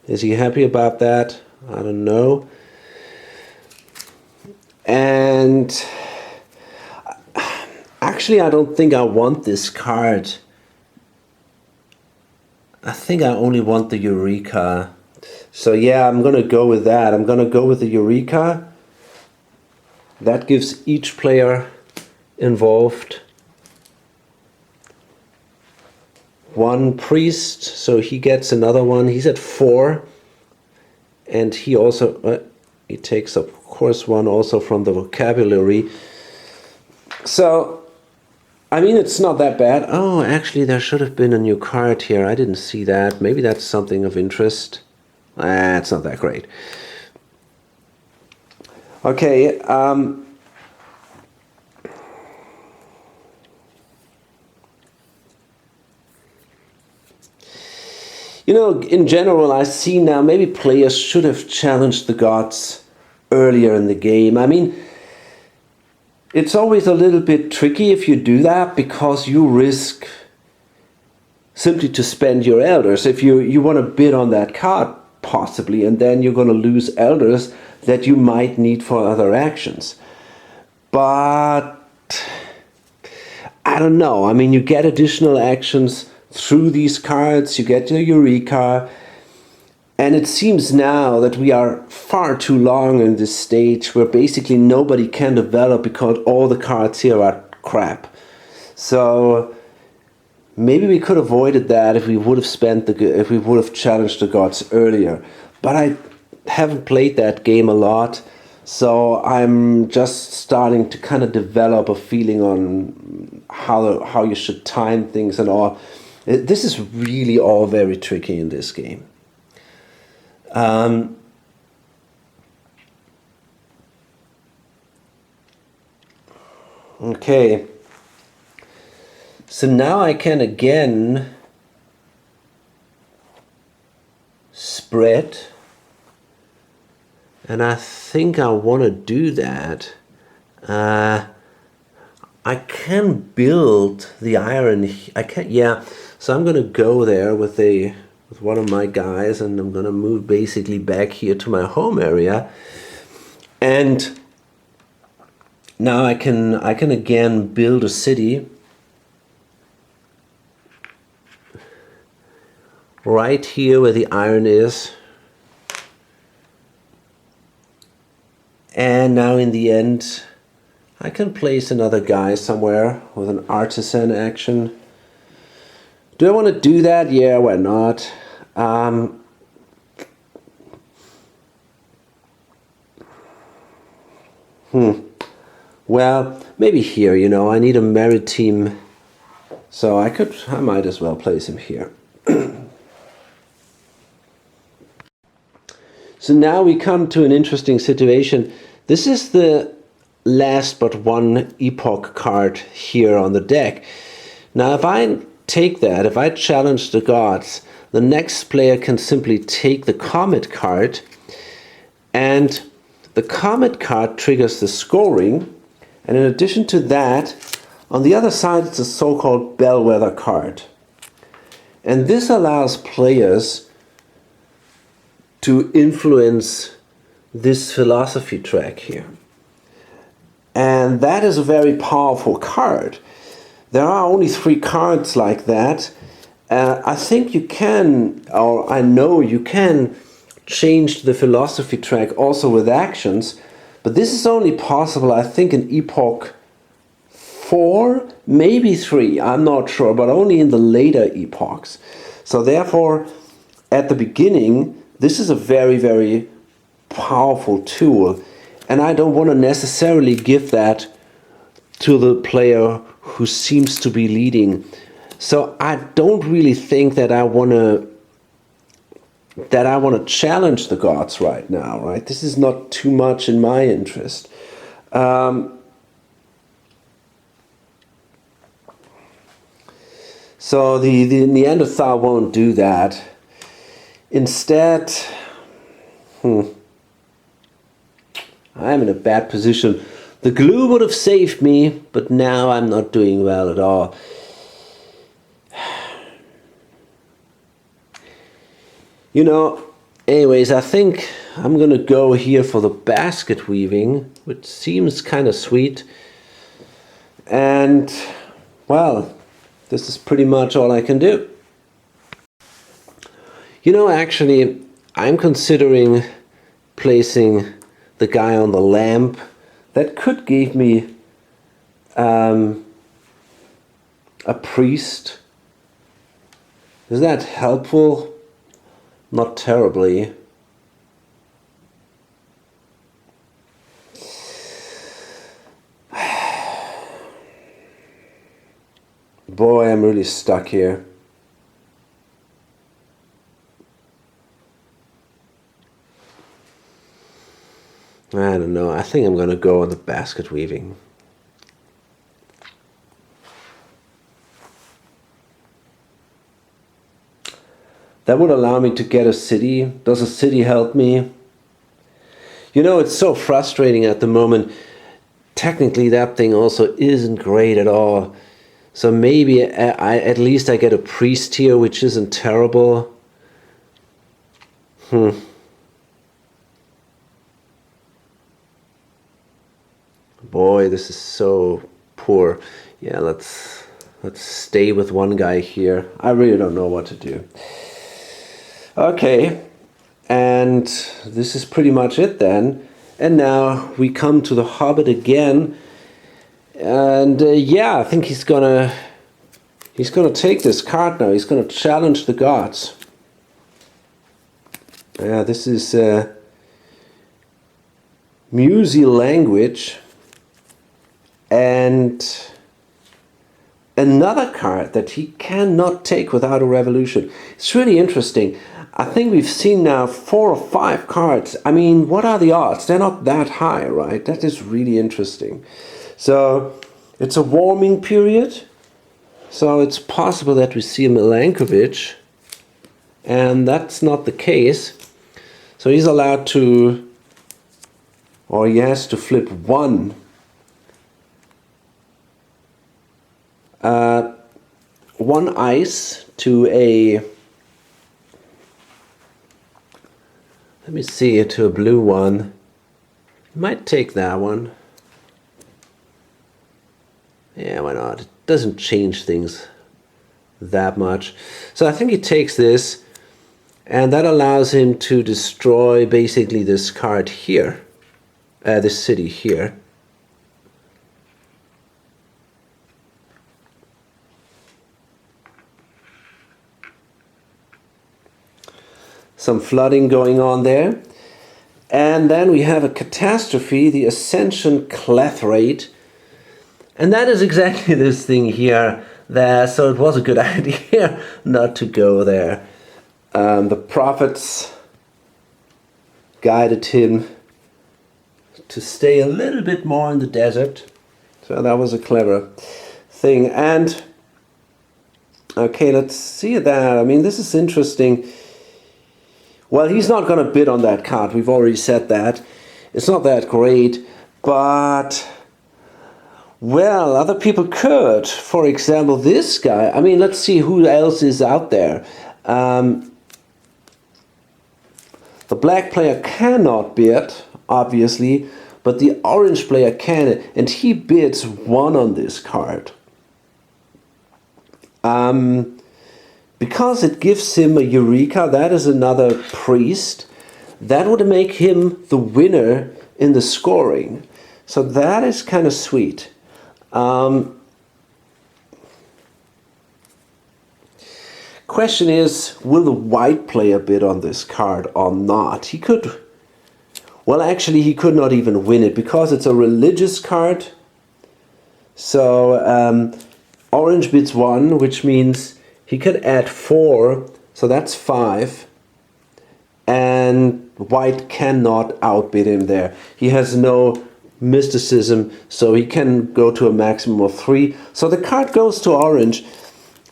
Is he happy about that? I don't know. And actually, I don't think I want this card. I think I only want the Eureka. So yeah, I'm gonna go with that. I'm gonna go with the Eureka. That gives each player involved 1 priest, so he gets another one. He's at 4, and he also he takes of course 1 also from the vocabulary. So I mean, it's not that bad. Oh, actually there should have been a new card here. I didn't see that. Maybe that's something of interest. It's not that great. Okay, in general, I see now maybe players should have challenged the gods earlier in the game. I mean, it's always a little bit tricky if you do that, because you risk simply to spend your elders. If you want to bid on that card, possibly, and then you're going to lose elders that you might need for other actions. But I don't know. I mean, you get additional actions through these cards, you get your Eureka, and it seems now that we are far too long in this stage where basically nobody can develop because all the cards here are crap. So maybe we could have avoided that if we would have challenged the gods earlier. But I haven't played that game a lot, so I'm just starting to kind of develop a feeling on how you should time things and all. This is really all very tricky in this game. Okay. So now I can again spread, and I think I want to do that. I can build the iron. I can, yeah. So I'm gonna go there with one of my guys, and I'm gonna move basically back here to my home area. And now I can again build a city right here where the iron is. And now in the end, I can place another guy somewhere with an artisan action. Do I want to do that? Yeah, why not? Well, maybe here, you know, I need a maritime, so I might as well place him here. So now we come to an interesting situation. This is the last but one Epoch card here on the deck. Now if I take that, if I challenge the gods, the next player can simply take the Comet card, and the Comet card triggers the scoring, and in addition to that, on the other side it's a so-called Bellwether Card. And this allows players to influence this philosophy track here. And that is a very powerful card. There are only 3 cards like that. I think you can, or I know you can, change the philosophy track also with actions, but this is only possible, I think, in Epoch 4, maybe 3, I'm not sure, but only in the later epochs. So therefore, at the beginning, this is a very, very powerful tool, and I don't want to necessarily give that to the player who seems to be leading. So I don't really think that I want to challenge the gods right now, right? This is not too much in my interest. So the Neanderthal won't do that. Instead, I am in a bad position. The glue would have saved me, but now I'm not doing well at all. You know, anyways, I think I'm gonna go here for the basket weaving, which seems kind of sweet. And, well, this is pretty much all I can do. You know, actually, I'm considering placing the guy on the lamp. That could give me a priest. Is that helpful? Not terribly. Boy, I'm really stuck here. I don't know. I think I'm going to go on the basket weaving. That would allow me to get a city. Does a city help me? You know, it's so frustrating at the moment. Technically, that thing also isn't great at all. So maybe at least I get a priest here, which isn't terrible. Boy, this is so poor. Yeah, let's stay with one guy here. I really don't know what to do. Okay, and this is pretty much it then. And now we come to the Hobbit again. And yeah, I think he's gonna take this card now. He's gonna challenge the gods. Yeah, this is Musi language. And another card that he cannot take without a revolution. It's really interesting. I think we've seen now 4 or 5 cards. I mean, what are the odds? They're not that high, right? That is really interesting. So it's a warming period. So it's possible that we see a Milankovitch. And that's not the case. So he's allowed to, or he has to flip 1 one ice to a, let me see, to a blue one. Might take that one. Yeah, why not? It doesn't change things that much. So I think he takes this, and that allows him to destroy basically this card here, this city here. Some flooding going on there. And then we have a catastrophe, the Ascension Clethrate. And that is exactly this thing here. There, so it was a good idea not to go there. The prophets guided him to stay a little bit more in the desert. So that was a clever thing. And, okay, let's see that. I mean, this is interesting. Well, he's not going to bid on that card. We've already said that. It's not that great, but, well, other people could. For example, this guy. I mean, let's see who else is out there. The black player cannot bid, obviously, but the orange player can, and he bids 1 on this card. Because it gives him a Eureka, that is another priest, that would make him the winner in the scoring. So that is kind of sweet. Question is, will the white player bid on this card or not? He could, well actually he could not even win it because it's a religious card. So orange bids 1, which means he could add 4, so that's 5, and white cannot outbid him there. He has no mysticism, so he can go to a maximum of 3. So the card goes to orange,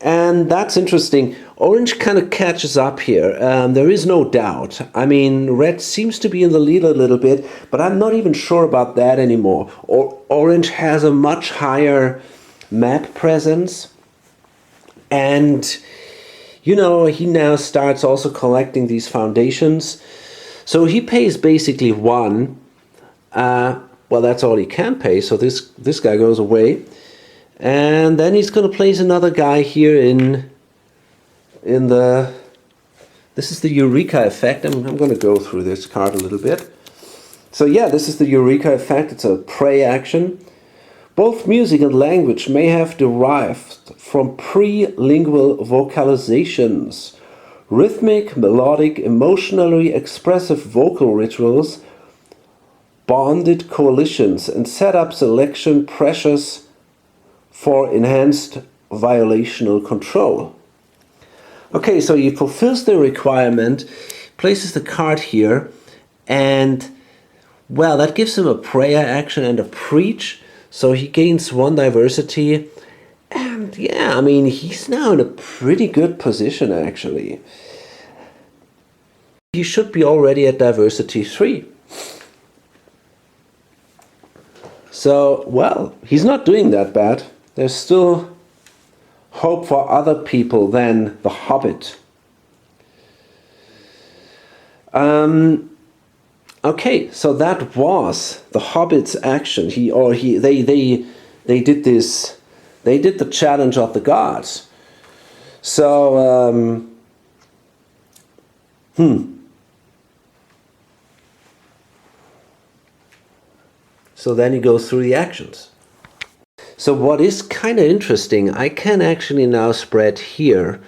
and that's interesting. Orange kind of catches up here. There is no doubt. I mean, red seems to be in the lead a little bit, but I'm not even sure about that anymore. Orange has a much higher map presence. And, you know, he now starts also collecting these foundations. So he pays basically 1. Well, that's all he can pay. So this guy goes away. And then he's going to place another guy here in the... This is the Eureka effect. I'm going to go through this card a little bit. So yeah, this is the Eureka effect. It's a pray action. Both music and language may have derived from pre-lingual vocalizations. Rhythmic, melodic, emotionally expressive vocal rituals bonded coalitions and set up selection pressures for enhanced violational control. Okay, so he fulfills the requirement, places the card here, and, well, that gives him a prayer action and a preach. So he gains 1 diversity, and yeah, I mean, he's now in a pretty good position, actually. He should be already at diversity 3. So, well, he's not doing that bad. There's still hope for other people than the Hobbit. Okay, so that was the Hobbit's action. They did this. They did the challenge of the gods. So So then he goes through the actions. So what is kind of interesting, I can actually now spread here.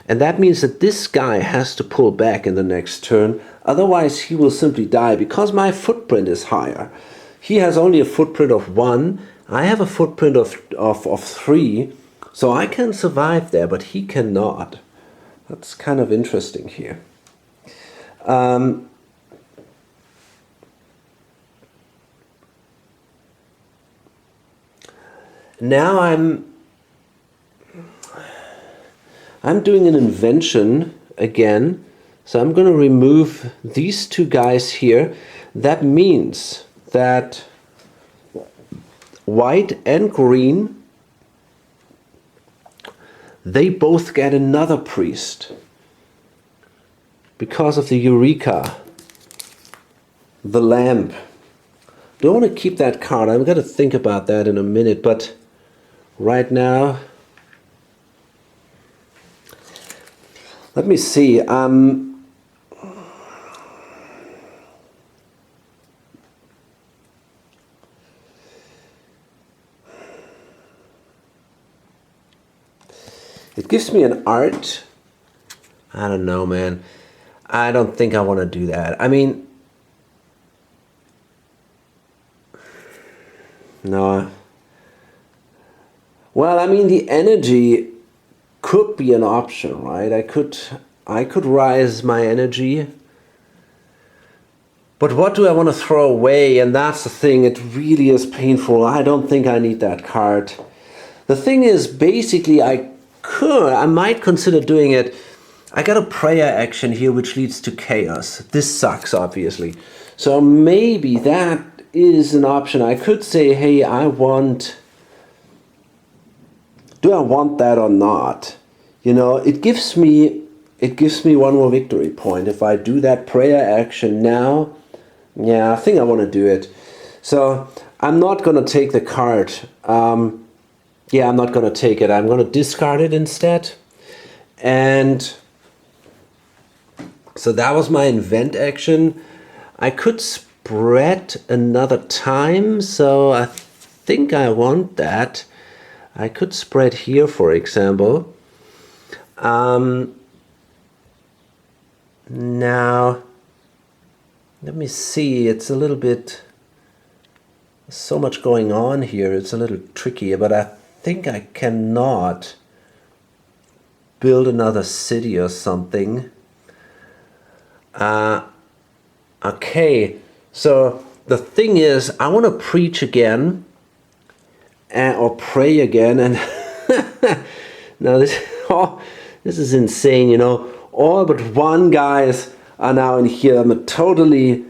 And that means that this guy has to pull back in the next turn. Otherwise he will simply die because my footprint is higher. He has only a footprint of 1. I have a footprint of 3. So I can survive there, but he cannot. That's kind of interesting here. Now I'm doing an invention again. So I'm going to remove these 2 guys here. That means that white and green they both get another priest. Because of the Eureka. The lamp. Don't want to keep that card. I'm going to think about that in a minute, but right now, let me see. It gives me an art. I don't know, man. I don't think I want to do that. I mean, no. Well, I mean, the energy could be an option, right? I could rise my energy. But what do I want to throw away? And that's the thing, it really is painful. I don't think I need that card. The thing is, basically, I might consider doing it. I got a prayer action here which leads to chaos. This sucks, obviously. So maybe that is an option. I could say, hey, do I want that or not? You know, it gives me one more victory point. If I do that prayer action now, yeah, I think I want to do it. So I'm not going to take the card. Yeah, I'm not going to take it. I'm going to discard it instead. And so that was my invent action. I could spread another time, so I think I want that. I could spread here, for example. Now, let me see. It's a little bit, so much going on here. It's a little tricky, but I think I cannot build another city or something. Okay, so the thing is, I want to preach again or pray again, and now this is insane, you know. All but one guys are now in here. I'm a totally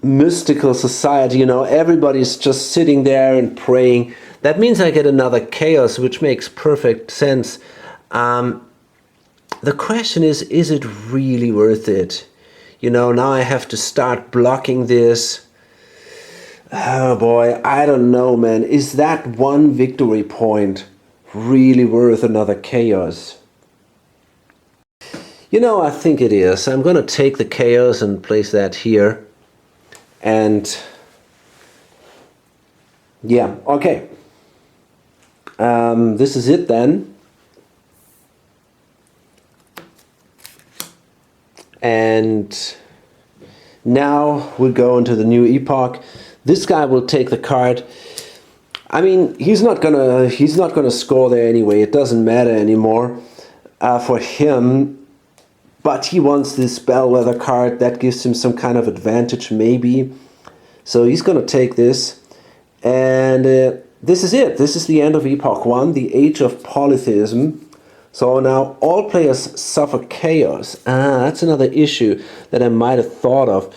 mystical society, you know. Everybody's just sitting there and praying. That means I get another chaos, which makes perfect sense. The question is it really worth it? You know, now I have to start blocking this. Oh boy, I don't know, man. Is that one victory point really worth another chaos? You know, I think it is. I'm going to take the chaos and place that here. And yeah, okay. This is it then. And now we'll go into the new epoch. This guy will take the card. I mean, he's not gonna score there anyway. It doesn't matter anymore for him. But he wants this Bellwether card. That gives him some kind of advantage, maybe. So he's gonna take this, and this is it. This is the end of Epoch 1, the Age of Polytheism. So now all players suffer chaos. That's another issue that I might have thought of,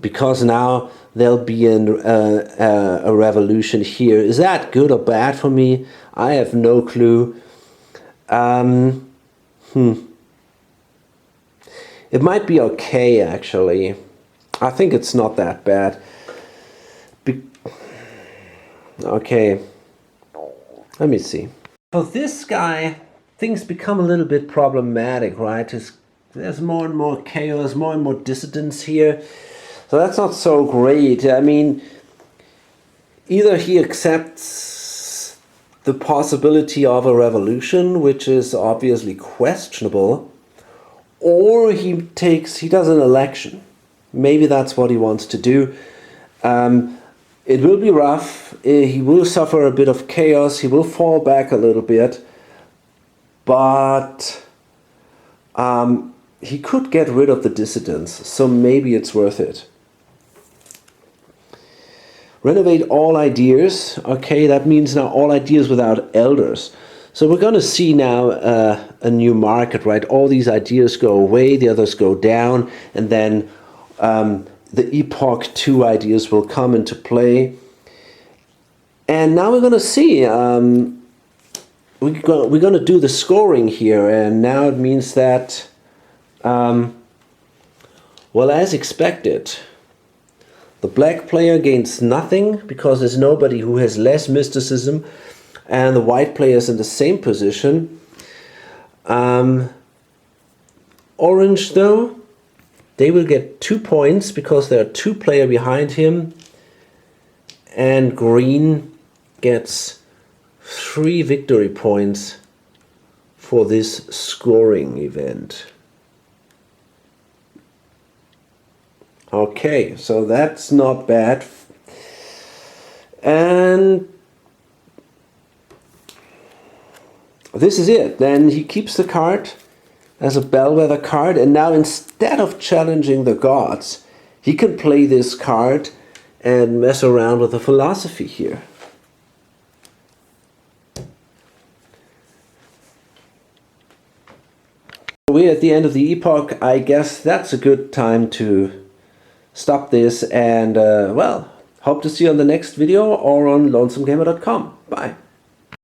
because now there'll be a revolution here. Is that good or bad for me? I have no clue. It might be okay, actually. I think it's not that bad. Okay, let me see. For this guy, things become a little bit problematic, right? There's more and more chaos, more and more dissidence here. So that's not so great. I mean, either he accepts the possibility of a revolution, which is obviously questionable, or he does an election. Maybe that's what he wants to do. It will be rough. He will suffer a bit of chaos. He will fall back a little bit. But he could get rid of the dissidents. So maybe it's worth it. Renovate all ideas. Okay, that means now all ideas without elders. So we're going to see now a new market, right? All these ideas go away, the others go down, and then the Epoch 2 ideas will come into play. And now we're going to see we're gonna do the scoring here, and now it means that, well, as expected, the black player gains nothing because there's nobody who has less mysticism, and the white player is in the same position. Orange, though, they will get 2 points because there are 2 players behind him, and green gets 3 victory points for this scoring event. Okay, so that's not bad. And this is it. Then he keeps the card as a Bellwether card, and now instead of challenging the gods, he can play this card and mess around with the philosophy here. We're at the end of the epoch. I guess that's a good time to stop this, and well, hope to see you on the next video or on lonesomegamer.com. Bye.